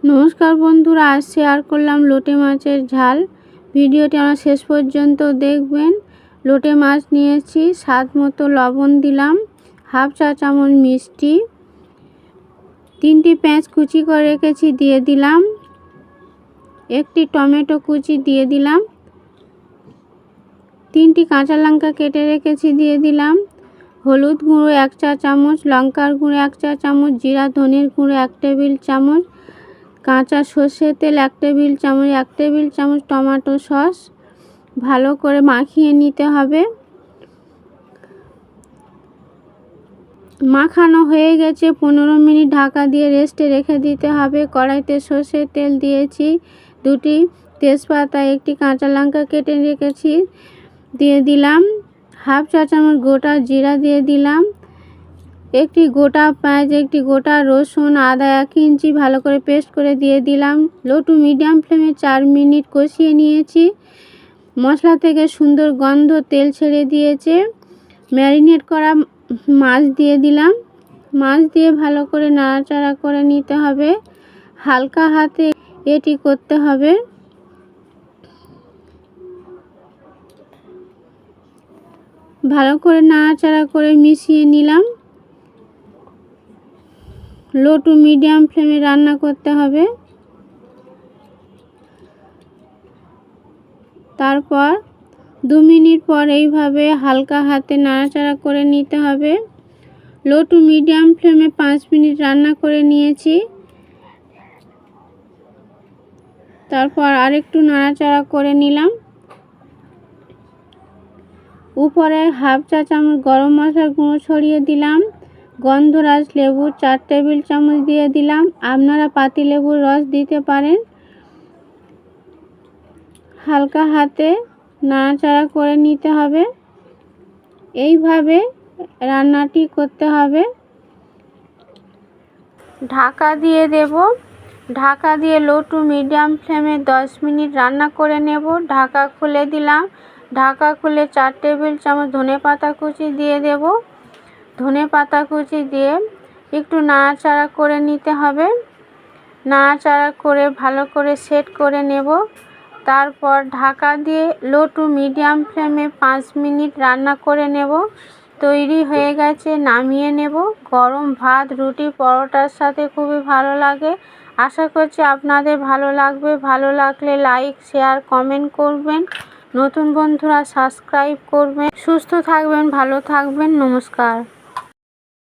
নমস্কার বন্ধুরা, আজ শেয়ার করলাম লোটে মাছের ঝাল। ভিডিওটি আমার শেষ পর্যন্ত দেখবেন। লোটে মাছ নিয়েছি, স্বাদ মতো লবণ দিলাম, হাফ চা চামচ মিষ্টি, 3টি পেঁয়াজ কুচি করে রেখেছি দিয়ে দিলাম, একটি টমেটো কুচি দিয়ে দিলাম, 3টি কাঁচা লঙ্কা কেটে রেখেছি দিয়ে দিলাম, হলুদ গুঁড়ো 1 চা চামচ, লঙ্কার গুঁড়ো 1 চা চামচ, জিরা ধনের গুঁড়ো 1 টেবিল চামচ, কাঁচা সর্ষের তেল 1 টেবিল চামচ, 1 টেবিল চামচ টমেটো সস। ভালো করে মাখিয়ে নিতে হবে। মাখানো হয়ে গেছে, 15 মিনিট ঢাকা দিয়ে রেস্টে রেখে দিতে হবে। কড়াইতে সর্ষের তেল দিয়েছি, 2টি তেজপাতা, 1টি কাঁচা লঙ্কা কেটে রেখেছি দিয়ে দিলাম, হাফ চা চামচ গোটা জিরা দিয়ে দিলাম, একটি গোটা পেঁয়াজ, একটি গোটা রসুন, আদা 1 ইঞ্চি ভালো করে পেস্ট করে দিয়ে দিলাম। লো টু মিডিয়াম ফ্লেমে 4 মিনিট কষিয়ে নিয়েছি। মশলা থেকে সুন্দর গন্ধ, তেল ছেড়ে দিয়েছে। ম্যারিনেট করা মাছ দিয়ে দিলাম। মাছ দিয়ে ভালো করে নাড়াচাড়া করে নিতে হবে। হালকা হাতে এটি করতে হবে। ভালো করে নাড়াচাড়া করে মিশিয়ে নিলাম। লো টু মিডিয়াম ফ্লেমে রান্না করতে হবে। তারপর 2 মিনিট পর এইভাবে হালকা হাতে নাড়াচাড়া করে নিতে হবে। লো টু মিডিয়াম ফ্লেমে 5 মিনিট রান্না করে নিয়েছি। তারপর আরেকটু নাড়াচাড়া করে নিলাম। উপরে হাফ চা চামচ গরম মশলার গুঁড়ো ছড়িয়ে দিলাম। গন্ধরাজ লেবু 4 টেবিল চামচ দিয়ে দিলাম। আপনারা পাতিলেবুর রস দিতে পারেন। হালকা হাতে নাড়াচাড়া করে নিতে হবে। এইভাবে রান্নাটি করতে হবে। ঢাকা দিয়ে দেব। ঢাকা দিয়ে লো টু মিডিয়াম ফ্লেমে 10 মিনিট রান্না করে নেব। ঢাকা খুলে দিলাম। ঢাকা খুলে 4 টেবিল চামচ ধনেপাতা কুচি দিয়ে দেব। ধনেপাতা কুচি দিয়ে একটু নাড়াচাড়া করে নিতে হবে। নাড়াচাড়া করে ভালো করে সেট করে নেব। তারপর ঢাকা দিয়ে লো টু মিডিয়াম ফ্লেমে 5 মিনিট রান্না করে নেব। তৈরি হয়ে গেছে, নামিয়ে নেব। গরম ভাত, রুটি, পরোটার সাথে খুবই ভালো লাগে। আশা করছি আপনাদের ভালো লাগবে। ভালো লাগলে লাইক, শেয়ার, কমেন্ট করবেন। নতুন বন্ধুরা সাবস্ক্রাইব করবেন। সুস্থ থাকবেন, ভালো থাকবেন। নমস্কার।